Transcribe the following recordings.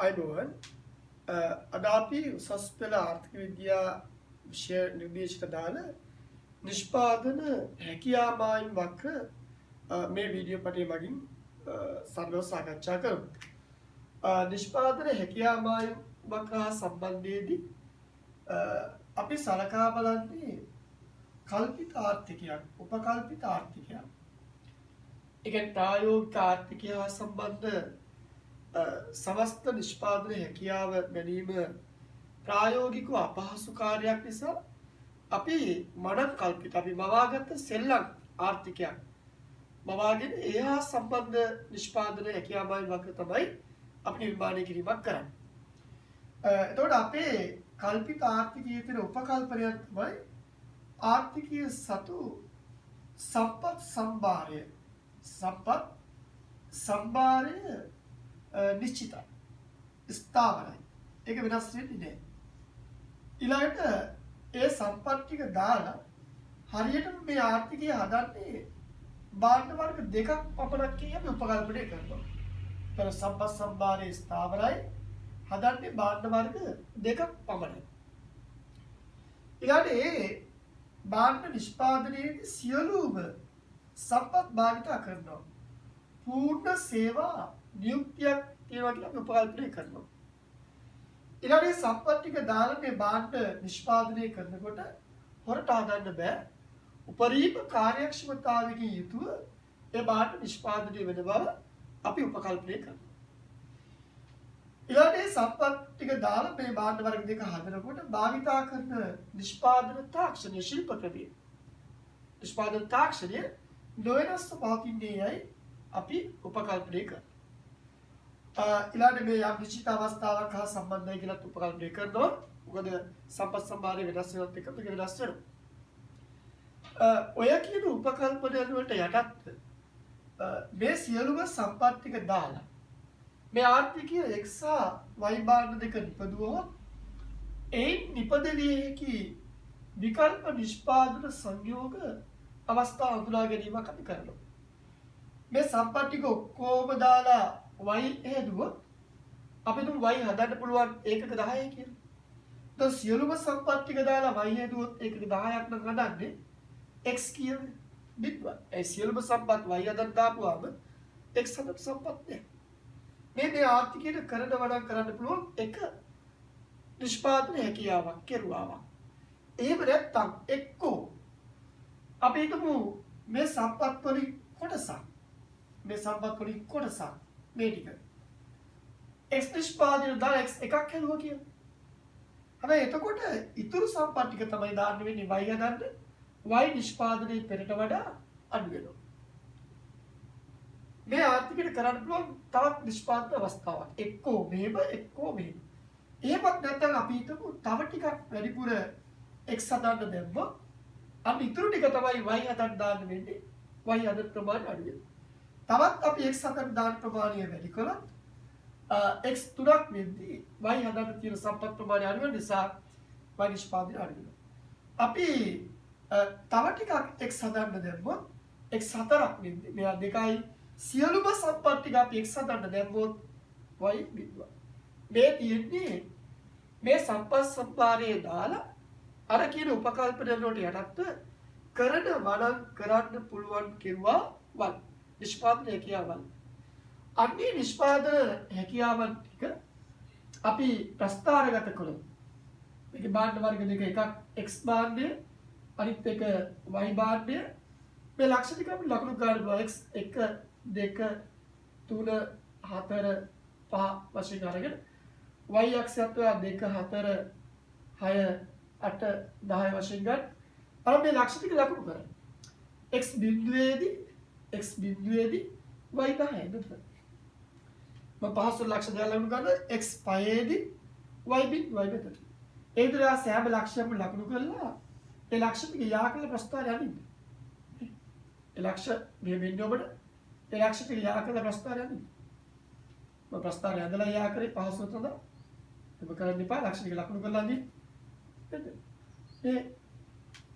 අයිබෝවන් අද අපි උසස් පෙළ ආර්ථික විද්‍යා විෂය නිර්දේශක දාන නිෂ්පාදන හැකියා මායිම් වක්‍ර මේ වීඩියෝ පටය මගින් සරලව සාකච්ඡා කරමු. නිෂ්පාදන හැකියා මායිම් වක්‍ර සම්බන්ධයේදී අපි සලකා බලන්නේ කල්පිත ආර්ථිකයක්, උපකල්පිත ආර්ථිකයක්. ඒ කියන්නේ ප්‍රායෝගික ආර්ථිකය හා සම්බන්ධ සමස්ත නිෂ්පාදන හැකියාව ගැනීම ප්‍රායෝගිකව අපහසු කාර්යයක් නිසා අපි මනන් කල්පිත අපි මවාගත්ත සෙල්ලම් ආර්ථිකයක් මවාගෙන ඒ හා සම්බන්ධ නිෂ්පාදන හැකියාවයි වගේ තමයි අපි නිර්මාණය කිරීමක් කරන්නේ. එතකොට අපේ කල්පිත ආර්ථිකයේ තියෙන උපකල්පනයක් තමයි ආර්ථිකයේ සතු සම්පත් සම්භාරය. සම්පත් සම්භාරය නිශ්චිතයි, ස්ථාවරයි. ඒක වෙනස් වෙන්නේ නැහැ. ඊළඟට ඒ සම්පත් ටික දාලා හරියටම මේ ආර්ථිකය හදන්නේ භාණ්ඩ වර්ග දෙකක් පමණක් කියන උපකල්පනය කරනවා. ඒතර සම්පත් සම්භාරය ස්ථාවරයි, හදන්නේ භාණ්ඩ වර්ග දෙකක් පමණයි. ඊළඟට ඒ භාණ්ඩ නිෂ්පාදනයේදී සියලුම සම්පත් භාවිත කරනවා. පූර්ණ සේවා නියුක්තියක් තියෙනවා කියලා අපි උපකල්පනය කරනවා. ඊළඟට සම්පත් ටික දාලා මේ භාණ්ඩ නිෂ්පාදනය කරනකොට හොරට හදන්න බෑ. උපරිම කාර්යක්ෂමතාවයකින් යුතුව ඒ භාණ්ඩ නිෂ්පාදනය වෙන බව අපි උපකල්පනය කරනවා. ඊළඟට සම්පත් ටික දාලා මේ භාණ්ඩ වර්ග දෙක හදනකොට භාවිතා කරන නිෂ්පාදන තාක්ෂණීය ශිල්ප ක්‍රමය. නිෂ්පාදන තාක්ෂණය නොවෙනස්ව පවතින්නේ යයි අපි උපකල්පනය කරනවා. ඊළඟට මේ යම් නිශ්චිත අවස්ථාවක් හා සම්බන්ධයි කියලා උපකල්පනය කරනවා. මොකද සම්පත් සම්භාරය වෙනස් වෙනත් එක මේක වෙනස් වෙනවා. ඔය කියන උපකල්පනයන් වලට යටත් මේ සියලුම සම්පත් ටික දාලා මේ ආර්ථිකය x හා y භාණ්ඩ දෙක නිපදුවොත් ඒ නිපදවිය හැකි විකල්ප නිෂ්පාදන සංයෝග අවස්ථා හඳුනා ගැනීමක් අපි කරනවා. මේ සම්පත් ටික ඔක්කොම දාලා y හදුවොත් අපිට y හදන්න පුළුවන් ඒකක 10යි කියලා. දැන් සියලුම සම්පත් ටික දාලා y හදුවොත් ඒකක 10ක් නම් හදන්නේ x කියන්නේ බිත්වා. ඒ සියලුම සම්පත් y හදන්න දාපුවාම x හදන්න සම්පත් නෑ. මේ ආර්ථිකයට කරන වඩා කරන්න පුළුවන් එක නිෂ්පාදන හැකියාවක් කෙරුවාවක්. එහෙම නැත්නම් එක්කෝ අපි හිතමු මේ සම්පත් වලින් කොටසක් මේ ටික x නිෂ්පාදනය දාලා x එකක් හැදුවා කියලා. හැබැයි එතකොට ඉතුරු සම්පත් ටික තමයි දාන්න වෙන්නේ y හදන්න. y නිෂ්පාදනයේ පෙරට වඩා අඩු වෙනවා. මේ ආර්ථිකයට කරන්න පුළුවන් තවත් නිෂ්පාදන අවස්ථාවක්. එක්කෝ මෙහෙම එක්කෝ මෙහෙම. එහෙමත් නැත්නම් අපි හිතමු තව ටිකක් වැඩිපුර x හදන්න දැම්මොත් අන්න ඉතුරු ටික තමයි y හදන්න දාන්න වෙන්නේ. y හදන ප්‍රමාණය අඩු වෙනවා. තවත් අපි x හදන්න දාන ප්‍රමාණය වැඩි කළොත් x 3ක් වෙද්දී y හදන්න තියෙන සම්පත් ප්‍රමාණය අඩු වෙන නිසා y නිෂ්පාදනය අඩු වෙනවා. අපි තව ටිකක් x හදන්න දැම්මොත් x 4ක් වෙද්දී මෙයා දෙකයි සියලුම සම්පත් ටික අපි x හදන්න දැම්මොත් y බිඳුව. මේ තියෙන්නේ මේ සම්පත් සම්භාරයේ දාලා අර කියන උපකල්පන වලට යටත්ව කරන වණන් කරන්න පුළුවන් කෙරුවා වන් නිෂ්පාදන හැකියාවන්. අන්නේ නිෂ්පාදන හැකියාවන් ටික අපි ප්‍රස්ථාරගත කළොත් මේක භාණ්ඩ වර්ග දෙක එකක් x භාණ්ඩය අනිත් එක y භාණ්ඩය මේ ලක්ෂ ටික අපි ලකුණු ගන්න පුළුවන් x 1 2 3 4 5 වශයෙන් අරගෙන y අක්ෂයත් 2 4 6 8 10 වශයෙන් ගන්න. අර මේ ලක්ෂ ටික ලකුණු කරන්න. x බිඳුවේදී y 10 නේද? මම පහසු ලක්ෂ දෙක ලකුණු ගන්න x 5ේදී y මෙතන. ඒ විදිහට සෑම ලක්ෂයක්ම ලකුණු කරලා ඒ ලක්ෂ ටික යාකල ප්‍රස්ථාරය අනින්න. ඒ ලක්ෂ මේ වෙන්නේ ඔබට ඒ ලක්ෂ ටික යාකල ප්‍රස්ථාරය අනින්න. මම ප්‍රස්ථාරය ඇදලා යාකරේ පහසු උතන ඔබ කරන්න එපා ලක්ෂ ටික ලකුණු කරලා අනින්න.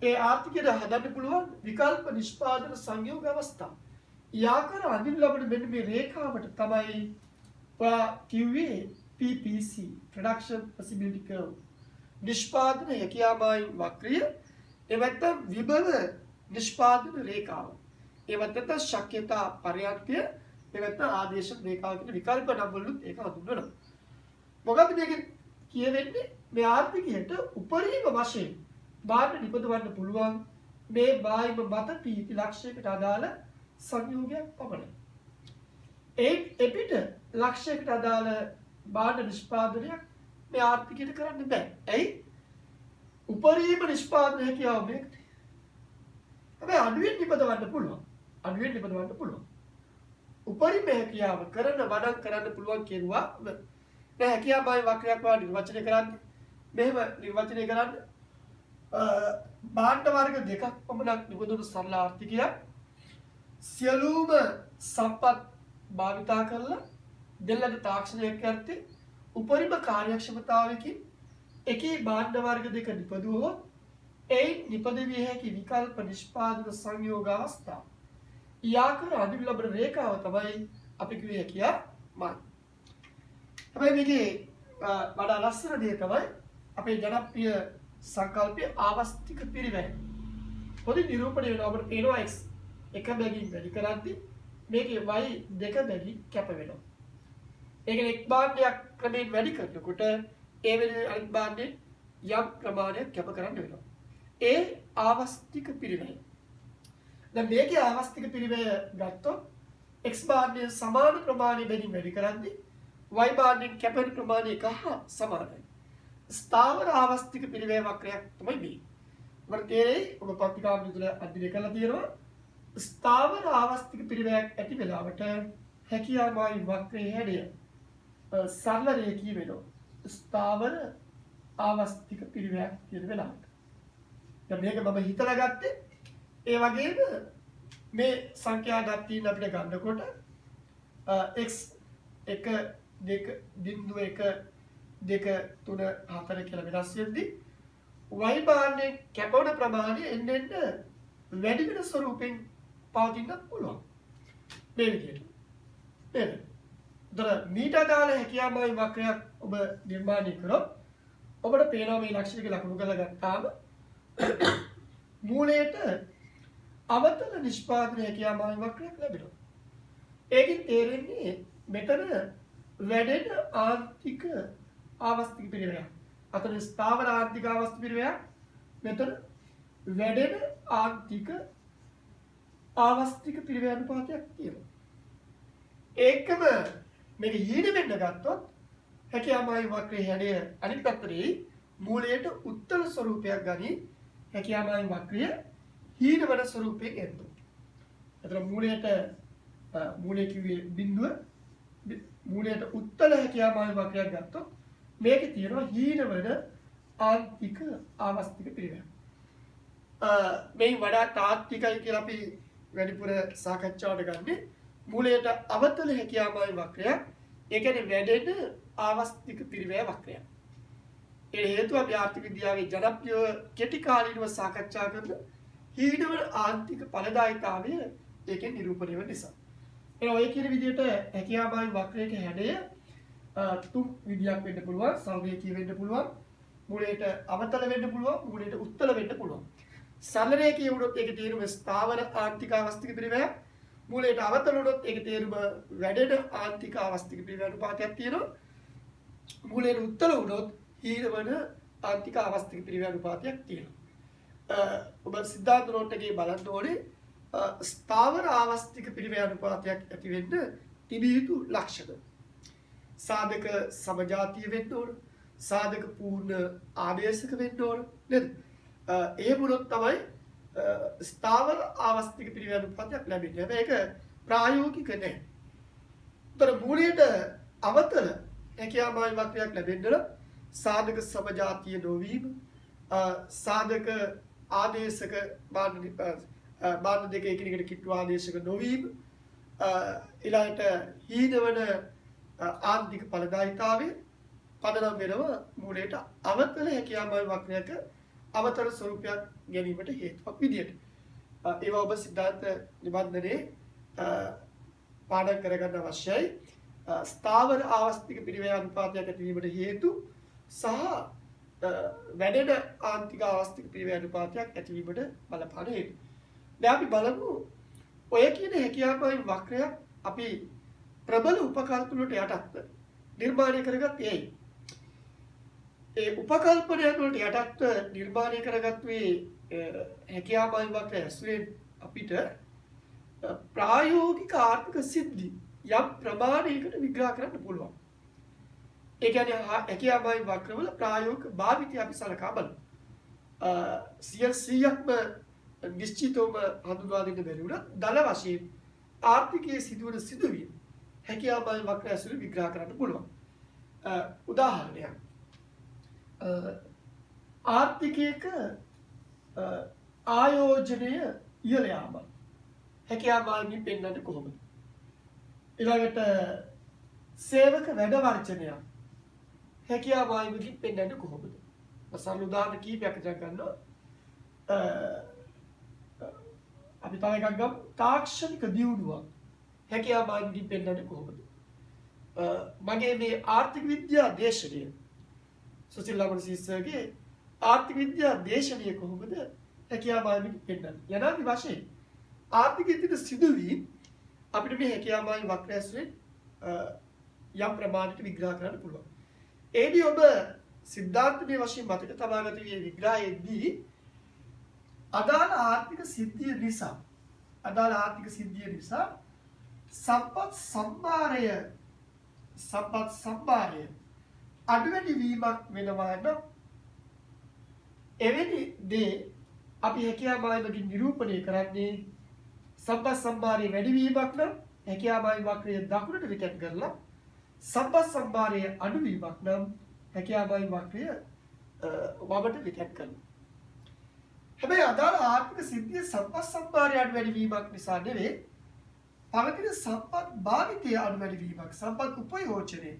ඒ ආර්ථිකයට හදන්න පුළුවන් විකල්ප නිෂ්පාදන සංයෝග අවස්ථා. යාකර අඳින්න ලබන මෙන්න මේ රේඛාවට තමයි ඔයා කිව්වේ PPC production possibility curve නිෂ්පාදන හැකියාවයි වක්‍රය එවත්ත විභව නිෂ්පාදන රේඛාව එවත්ත ශක්‍යතා පරයන්කය එවත්ත ආදේශ රේඛාව කියන විකල්ප නම් වලුත් ඒක හඳුන්වනවා මොකක්ද මේක කියවෙන්නේ මේ ආර්ථිකයට උපරිම වශයෙන් බාහිර නිපදවන්න පුළුවන් මේ බාහිර මත පීති ලක්ෂයකට අදාළ සංයෝගයක් පමණයි ඒ එපිට ලක්ෂයකට අදාළ බාහිර නිෂ්පාදනයක් මේ ආර්ථිකයට කරන්න බෑ. ඇයි? උපරිම නිෂ්පාදනය හැකියාව මේකට. හැබැයි අඩුවෙන් නිපදවන්න පුළුවන්. අඩුවෙන් නිපදවන්න පුළුවන්. උපරිම හැකියාව කරන වඩන් කරන්න පුළුවන් කියනවා. දැන් හැකියාවයි වක්‍රයක් වා නිර්වචනය කරන්නේ. මෙහෙම නිර්වචනය කරන්න භාණ්ඩ වර්ග දෙකක් පමණක් නිපදවන සරල ආර්ථිකයක් සියලුම සම්පත් භාවිතා කරලා දෙල්ලට තාක්ෂණයක් යටතේ උපරිම කාර්යක්ෂමතාවයකින් එකී භාණ්ඩ වර්ග දෙක නිපදුවහොත් ඒ නිපදවිය හැකි විකල්ප නිෂ්පාදන සංයෝග අවස්ථා යාකර අඳුර ලබන රේඛාව තමයි අපි කිව්වේ හැකියාවයි. හැබැයි මේකේ වඩා ලස්සන දේ තමයි අපේ ජනප්‍රිය සංකල්පය ආවස්තික පිරිවැය. පොඩි නිරූපණය වෙනවා අපිට පේනවා x එක බැගින් වැඩි කරද්දී මේකේ y දෙක බැගින් කැප වෙනවා. ඒ කියන්නේ එක් භාණ්ඩයක් ක්‍රමයෙන් වැඩි කරනකොට ඒ වෙනුවෙන් අනිත් භාණ්ඩයෙන් යම් ප්‍රමාණයක් කැප කරන්න වෙනවා. ඒ ආවස්තික පිරිවැය. දැන් මේකේ ආවස්තික පිරිවැය ගත්තොත් x භාණ්ඩයෙන් සමාන ප්‍රමාණය බැගින් වැඩි කරද්දී y භාණ්ඩයෙන් කැපෙන ප්‍රමාණය එක හා සමානයි. ස්ථාවර ආවස්තික පිරිවැය වක්‍රයක් තමයි මේ. ඔබට තේරෙයි ඔබ පත්‍රිකාව තුළ අධ්‍යයනය කරලා තියෙනවා. ස්ථාවර ආවස්තික පිරිවැයක් ඇති වෙලාවට හැකියාවයි වක්‍රයේ හැඩය සරල රේඛී වෙනවා. ස්ථාවර ආවස්තික පිරිවැයක් කියන වෙලාවට. දැන් මේක මම හිතලා ගත්තේ ඒ වගේම මේ සංඛ්‍යා දත්තින් අපිට ගන්නකොට x 1 2 බිංදුව 1 2 3 4 කියලා වෙනස් වෙද්දී y භාණ්ඩයේ කැපවන ප්‍රමාණය එන්න වැඩි වෙන ස්වරූපෙන් පවතින්නත් පුළුවන්. මේ විදිහට. නේද? දර මීට අදාළ හැකියාවයි වක්‍රයක් ඔබ නිර්මාණය කරොත් ඔබට පේනවා මේ ලක්ෂණික ලකුණු කරලා ගත්තාම මූලයට අවතල නිෂ්පාදන හැකියාවයි වක්‍රයක් ලැබෙනවා. ඒකෙන් තේරෙන්නේ මෙතන වැඩෙන ආර්ථික ආවස්තික පිරිවැයක්. අතන ස්ථාවර ආර්ථික ආවස්තික පිරිවැයක් මෙතන වැඩෙන ආර්ථික ආවස්තික පිරිවැය අනුපාතයක් තියෙනවා. ඒකම මේක හීන වෙන්න ගත්තොත් හැකියාවයි වක්‍රයේ හැඩය අනිත් පැත්තේ මූලයට උත්තර ස්වරූපයක් ගනි හැකියාවයි වක්‍රය හීන වන ස්වරූපයෙන් එනවා. එතන මූලයේ කිව්වේ බිඳුව මූලයට උත්තර හැකියාවයි වක්‍රයක් ගත්තොත් මේකේ තියෙනවා හීන වන ආර්ථික ආවස්තික පිරිවැය. මේ වඩා තාත්විකයි කියලා අපි වැඩිපුර සාකච්ඡාවට ගන්නේ මූලයට අවතල හැකියාවයි වක්‍රයක්. ඒ කියන්නේ වැඩෙන ආවස්තික පිරිවැය වක්‍රයක්. ඒ හේතුව අපි ආර්ථික විද්‍යාවේ ජනප්‍රිය කෙටි කාලීනව සාකච්ඡා කරන හීනවන ආර්ථික ඵලදායීතාවය ඒකෙන් නිරූපණය වෙන නිසා. ඒ ඔය කියන විදිහට හැකියාවයි වක්‍රයක හැඩය තුන් විදියක් වෙන්න පුළුවන්. සමරේඛී වෙන්න පුළුවන්. මූලයට අවතල වෙන්න පුළුවන්. මූලයට උත්තල වෙන්න පුළුවන්. සරල රේඛීය වුණොත් ඒකේ තේරුම ස්ථාවර ආර්ථික අවස්තික පිරිවැය. මූලයට අවතල වුණොත් ඒකේ තේරුම වැඩෙන ආර්ථික අවස්තික පිරිවැය අනුපාතයක් තියෙනවා. මූලයට උත්තල වුණොත් හීනවන ආර්ථික අවස්තික පිරිවැය අනුපාතයක් තියෙනවා. ඔබ සිද්ධාන්ත නෝට් එකේ බලන්න ඕනේ ස්ථාවර ආවස්තික පිරිවැය අනුපාතයක් ඇති වෙන්න තිබිය යුතු ලක්ෂණ. සාධක සමජාතීය වෙන්න ඕන. සාධක පූර්ණ ආදේශක වෙන්න ඕන. නේද? ඒ වුණොත් තමයි ස්ථාවර ආවස්තික පිරිවැය අනුපාතයක් ලැබෙන්නේ. හැබැයි ඒක ප්‍රායෝගික නැහැ. උතර මූලයට අවතල හැකියාවයි වක්‍රයක් ලැබෙන්න සාධක සමජාතීය නොවීම සාධක ආදේශක බාණ්ඩ දෙක එකිනෙකට කිට්ටු ආදේශක නොවීම ඊළඟට හීනවන ආර්ථික ඵලදායීතාවය පදනම් වෙනවා මූලයට අවතල හැකියාවයි වක්‍රයක අවතල ස්වරූපයක් ගැනීමට හේතුවක් විදියට. ඒවා ඔබ සිද්ධාන්ත නිබන්ධනයේ පාඩම් කරගන්න අවශ්‍යයි. ස්ථාවර ආවස්තික පිරිවැය අනුපාතයක් ඇතිවීමට හේතු සහ වැඩෙන ආන්තික ආවස්තික පිරිවැය අනුපාතයක් ඇතිවීමට බලපාන හේතු. දැන් අපි බලමු ඔය කියන හැකියාවයි වක්‍රයක් අපි ප්‍රබල උපකල්පන වලට යටත්ව නිර්මාණය කරගත්තේ ඇයි? ඒ උපකල්පනයන් වලට යටත්ව නිර්මාණය කරගත්තේ හැකියාවයි වක්‍රය ඇසුරෙන් අපිට ප්‍රායෝගික ආර්ථික සිද්ධි යම් ප්‍රමාණයකට විග්‍රහ කරන්න පුළුවන්. ඒ කියන්නේ හැකියාවයි වක්‍රවල ප්‍රායෝගික භාවිතය අපි සලකා බලමු. 100%ක්ම නිශ්චිතවම හඳුන්වා දෙන්න බැරි වුණත් දල වශයෙන් ආර්ථිකයේ සිදුවන සිදුවීම් හැකියාවයි වක්‍රය ඇසුරින් විග්‍රහ කරන්න පුළුවන්. උදාහරණයක් ආර්ථිකයක ආයෝජනය ඉහළ යාම හැකියාවයි පෙන්වන්නේ කොහොමද? ඊළඟට සේවක වැඩ වර්ජනය හැකියාවයි පෙන්වන්නේ කොහොමද? සරල උදාහරණ කීපයක් ගන්නවා. අපි තව එකක් ගමු. තාක්ෂණික දියුණුවක් හැකියාවයි පෙන්වන්නේ කොහොමද? මගේ මේ ආර්ථික විද්‍යා දේශනය සුසිල් ලමනසිස්සගේ ආර්ථික විද්‍යා දේශනය කොහොමද හැකියාවයි පෙන්වන්නේ? යනාදි වශයෙන් ආර්ථිකයේ තියෙන සිදුවීම් අපිට මේ හැකියාවයි වක්‍රය ඇසුරෙන් යම් ප්‍රමාණයකට විග්‍රහ කරන්න පුළුවන්. ඒදී ඔබ සිද්ධාන්තමය වශයෙන් මතක තබාගත යුතු විග්‍රහයේදී අදාළ ආර්ථික සිද්ධිය නිසා සම්පත් සම්භාරය අඩු වැඩි වීමක් වෙනවා නම් එවැනි දේ අපි හැකියාවයි නිරූපණය කරන්නේ සම්පත් සම්භාරය වැඩි වීමක් නම් හැකියාවයි වක්‍රය දකුණට විකට් කරලා සම්පත් සම්භාරය අඩු වීමක් නම් හැකියාවයි වක්‍රය වමට විකට් කරනවා. හැබැයි අදාළ ආර්ථික සිද්ධිය සම්පත් සම්භාරය අඩු වැඩි වීමක් නිසා නෙවෙයි පවතින සම්පත් භාවිතය අඩු වැඩි වීමක් සම්පත් උපයෝජනය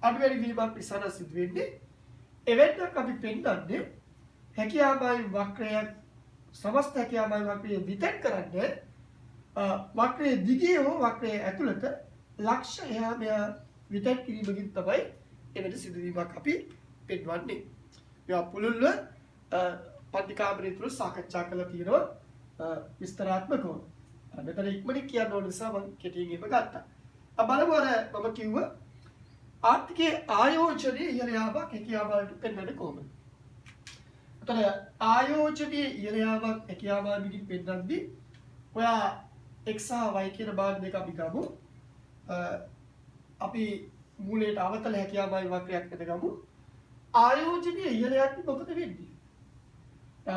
අඩු වැඩි වීමක් නිසා සිදු වෙන්නේ. එවෙන්නක් අපි පෙන්වන්නේ හැකියාවයි වක්‍රය සමස්ත හැකියාවයි වක්‍රය විකට් කරන්නේ වක්‍රයේ දිගේ හෝ වක්‍රයේ ඇතුළත ලක්ෂ එහා මෙහා විතක් කිරීමකින් තමයි එවැනි සිදුවීමක් අපි පෙන්වන්නේ. මේවා පුළුල්ව පන්ති කාමරය තුළ සාකච්ඡා කරලා තියෙනවා විස්තරාත්මකව. මෙතන ඉක්මනින් කියන්න ඕන නිසා මම කෙටියෙන් එහෙම ගත්තා. බලමු අර මම කිව්ව ආර්ථිකයේ ආයෝජනයේ ඉහළ යාමක් හැකියාවලට පෙන්වන්නේ කොහොමද? එතන ආයෝජනයේ ඉහළ යාමක් හැකියාවලට පෙන්වන්නේ ඔයා x සහ y කියන භාග දෙක අපි ගමු. අපි මූලයට අවතල හැකියාවයි වක්‍රයක් අත ගමු. ආයෝජනයේ ඉහළ යද්දි මොකද වෙන්නේ?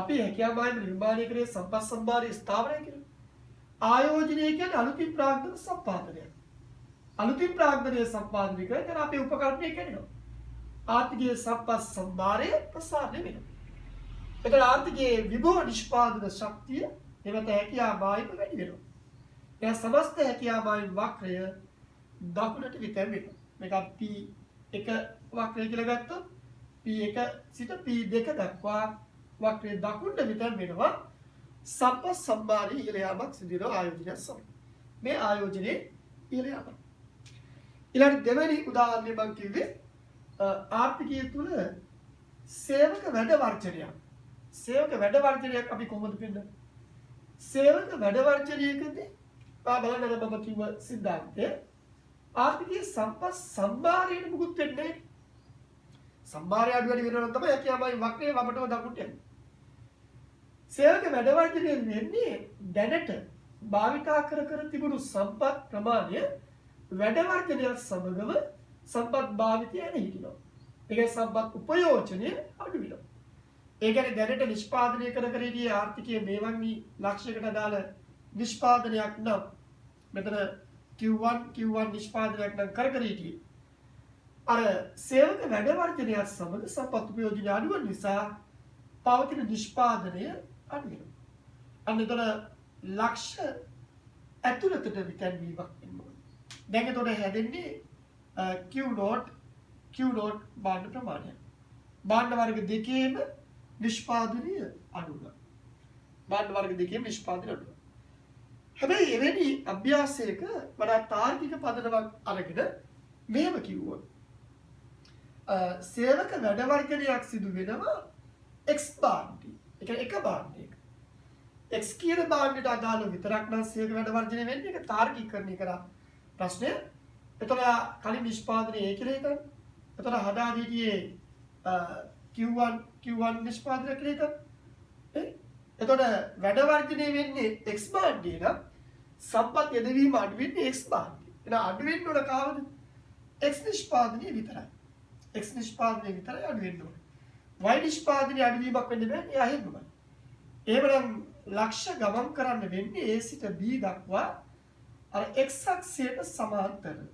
අපි හැකියාවයි නිර්මාණය කරේ සම්පත් සම්භාරය ස්ථාවරය කියලා. ආයෝජනය කියන්නේ අලුතින් ප්‍රාග්ධන සම්පාදනය. අලුතින් ප්‍රාග්ධනය සම්පාදනය කරන අපේ උපකරණය කරනවා. ආර්ථිකයේ සම්පත් සම්භාරය ප්‍රසාරණය වෙනවා. ඒතර ආර්ථිකයේ විභව නිෂ්පාදන ශක්තිය එවත හැකියාවයි වැඩි වෙනවා. දැන් සමස්ත හැකියාවයි වක්‍රය දකුණට විතර වෙනවා. මේක P1 වක්‍රය කියලා ගත්තොත් P1 සිට P2 දක්වා වක්‍රය දකුණට විතර වෙනවා. සම්පත් සම්භාරය ඉහළ යාමක් සිදු වෙන ආයෝජනය සමග. මේ ආයෝජනයේ ඉහළ යාමක්. ඊළඟ දෙවෙනි උදාහරණය මම කිව්වේ ආර්ථිකය තුල සේවක වැඩ වර්ජනයක්. සේවක වැඩ වර්ජනයක් අපි කොහොමද පෙන්නන්නේ? සේවක වැඩ වර්ජනයකදී බලන්න මම කිව්ව සිද්ධාන්තය ආර්ථිකයේ සම්පත් සම්භාරයට මුකුත් වෙන්නේ නැහැ. සම්භාරය අඩු වැඩි වෙනවා තමයි හැකියාවයි වක්‍රය වමටම දකුණට යන්නේ. සේවක වැඩ වර්ජනය වෙන්නේ දැනට භාවිතා කර තිබුණු සම්පත් ප්‍රමාණය වැඩ වර්ජනයත් සමගම සම්පත් භාවිතය යන හිටිනවා. ඒකයි සම්පත් උපයෝජනය අඩු වෙනවා. ඒ කියන්නේ දැනට නිෂ්පාදනය කර හිටියේ ආර්ථිකයේ මේ වගේ ලක්ෂයකට අදාළ නිෂ්පාදනයක් නම් මෙතන Q1 නිෂ්පාදනයක් නම් කර හිටියේ. අර සේවක වැඩ වර්ජනයත් සමග සම්පත් උපයෝජනය අඩු වෙන නිසා පවතින නිෂ්පාදනය අඩු වෙනවා. අන්න එතන ලක්ෂ ඇතුළතට විතැන්වීමක් වෙනවා. දැන් එතකොට හැදෙන්නේ Q not භාණ්ඩ ප්‍රමාණය. භාණ්ඩ වර්ග දෙකේම නිෂ්පාදනය අඩු වෙනවා. භාණ්ඩ වර්ග දෙකේම නිෂ්පාදනය අඩු වෙනවා. හැබැයි එවැනි අභ්‍යාසයක වඩා තාර්කික පදනමක් අරගෙන මෙහෙම කිව්වොත් සේවක වැඩ වර්ගණයක් සිදු වෙනවා x භාණ්ඩය. ඒ කියන්නේ එක භාණ්ඩයක. x කියන භාණ්ඩයට අදාළව විතරක් නම් සේවක වැඩ වර්ජනය වෙන්නේ. ඒක තාර්කිකකරණය කරා ප්‍රශ්නය. එතකොට කලින් නිෂ්පාදනය A කියලා හිතන්න. එතකොට හදාදීටියේ Q1 නිෂ්පාදනය කියලා හිතන්න. එතකොට වැඩ වර්ජනය වෙන්නේ x භාණ්ඩේ නම් සම්පත් යෙදවීම අඩු වෙන්නේ x භාණ්ඩේ. එහෙනම් අඩු වෙන්න ඕන කාවද? x නිෂ්පාදනය විතරයි. x නිෂ්පාදනය විතරයි අඩු වෙන්න ඕන. y නිෂ්පාදනය අඩුවීමක් වෙන්න බෑ. එයා හේතුමයි. එහෙමනම් ලක්ෂ ගමන් කරන්න වෙන්නේ A සිට B දක්වා අර x අක්ෂයට සමාන්තරව.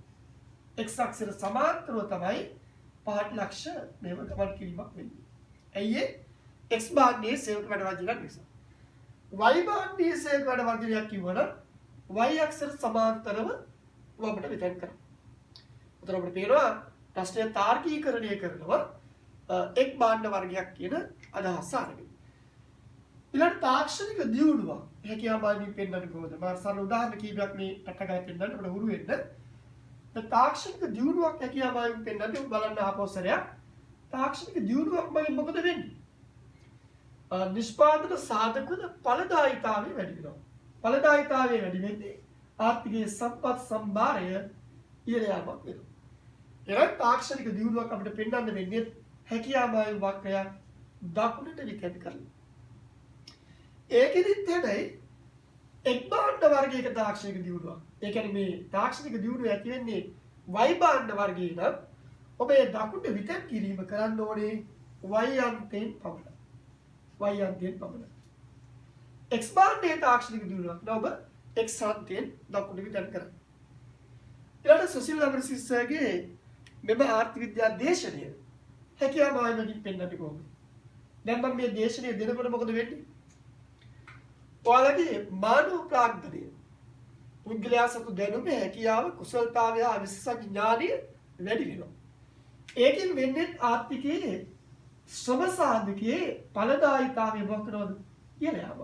x අක්ෂයට සමාන්තරව තමයි පහට ලක්ෂ මේව ගමන් කිරීමක් වෙන්නේ. ඇයි ඒ? x භාණ්ඩයේ සේවක වැඩ වර්ජනයක් නිසා. y භාණ්ඩයේ සේවක වැඩ වර්ජනයක් කිව්වනම් y අක්ෂයට සමාන්තරව වමට විතර කරනවා. උතර අපිට පේනවා ප්‍රශ්නය තාර්කීකරණය කරනවා එක් භාණ්ඩ වර්ගයක් කියන අදහස අරගෙන. ඊළඟ තාක්ෂණික දියුණුවක් හැකියාවමින් පෙන්වන්න කොහොමද? මම සරල උදාහරණ කීපයක් මේ අටගාය පෙන්වන්න අපිට හුරු වෙන්න. තාක්ෂණික දියුණුවක් හැකියාවමින් පෙන්වන්න ඔබ බලන්න ආපස්සරයක්. තාක්ෂණික දියුණුවක් මගින් මොකද වෙන්නේ? නිෂ්පාදන සාධකවල ඵලදායීතාවය වැඩි වෙනවා. ඵලදායීතාවය වැඩි වෙන්නේ ආර්ථිකයේ සම්පත් සම්භාරය ඉහළ යාමක් වෙනවා. එරත් තාක්ෂණික දියුණුවක් අපිට පෙන්වන්න වෙන්නේ හැකියාවමින් වක්‍රයක් දකුණට විකැති කරලා. ඒකෙදිත් හැබැයි එක් භාණ්ඩ වර්ගයක තාක්ෂණික දියුණුවක්. ඒ කියන්නේ මේ තාක්ෂණික දියුණුව ඇති වෙන්නේ y භාණ්ඩ වර්ගයේ නම් ඔබ ඒ දකුණට විතර කිරීම කරන්න ඕනේ y අන්තයෙන් පමණයි. y අන්තයෙන් පමණයි. x භාණ්ඩයේ තාක්ෂණික දියුණුවක් නම් ඔබ x අන්තයෙන් දකුණට විතර කරන්න. ඊළඟට සුසිල් අමරසිංහගේ මෙම ආර්ථික විද්‍යා දේශනය හැකියාවමින් පෙන්වන්නේ කොහොමද? දැන් මම මේ දේශනය දෙනකොට මොකද වෙන්නේ? ඔයාලගේ මානව ප්‍රාග්ධනය පුද්ගලයා සතු දැනුම හැකියාව කුසලතාවය විශේෂ ඥානය වැඩි වෙනවා. ඒකෙන් වෙන්නේ ආර්ථිකයේ ශ්‍රම සාධකයේ ඵලදායීතාවය මොකක්ද කියලා යාම.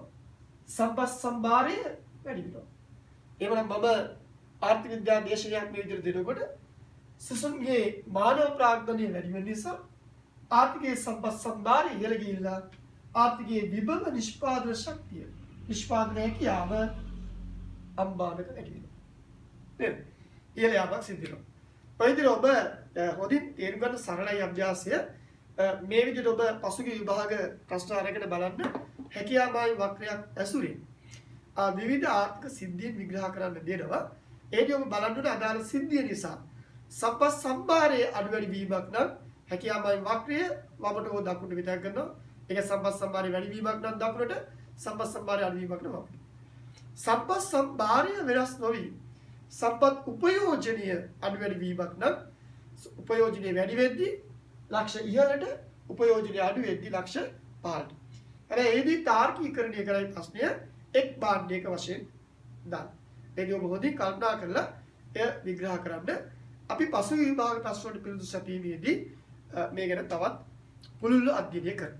සම්පත් සම්භාරය වැඩි වෙනවා. එහෙනම් මම ආර්ථික විද්‍යා දේශනයක් මේ විදිහට දෙනකොට සුසුන්ගේ මානව ප්‍රාග්ධනය වැඩි වෙන නිසා ආර්ථිකයේ සම්පත් සම්භාරය ඉහළ ගිහිල්ලා ආර්ථිකයේ විභව නිෂ්පාදන ශක්තිය නිෂ්පාදන හැකියාව අම්බානක වැඩි වෙනවා. නේද? ඉහළ යාමක් සිද්ධ වෙනවා. ඔය විදිහට ඔබ හොඳින් තේරුම් ගන්න සරලයි අභ්‍යාසය. මේ විදිහට ඔබ පසුගිය විභාග ප්‍රශ්න අරගෙන බලන්න හැකියාවයි වක්‍රයක් ඇසුරින් විවිධ ආර්ථික සිද්ධීන් විග්‍රහ කරන්න දෙනවා. ඒදී ඔබ බලන්න ඕනේ අදාළ සිද්ධිය නිසා සම්පත් සම්භාරයේ අඩු වැඩි වීමක් නම් හැකියාවයි වක්‍රය වමට හෝ දකුණට විතර කරනවා. ඒක සම්පත් සම්භාරයේ වැඩි වීමක් නම් දකුණට සම්පත් සම්භාරය අඩු වීමක් නම් වමට. සම්පත් සම්භාරය වෙනස් නොවි සම්පත් උපයෝජනීය අඩු වැඩි වීමක් නම් උපයෝජනීය වැඩි වෙද්දී ලක්ෂ ඉහළට උපයෝජනීය අඩු වෙද්දී ලක්ෂ පහළට. හැබැයි ඒදී තාර්කීකරණය කරයි ප්‍රශ්නය එක් භාණ්ඩයක වශයෙන් දාන්න. ඒදී ඔබ හොඳින් කල්පනා කරලා එය විග්‍රහ කරන්න. අපි පසුගිය විභාග ප්‍රශ්න වලට පිළිතුරු සැපීමේදී මේ ගැන තවත් පුළුල්ව අධ්‍යයනය කරමු.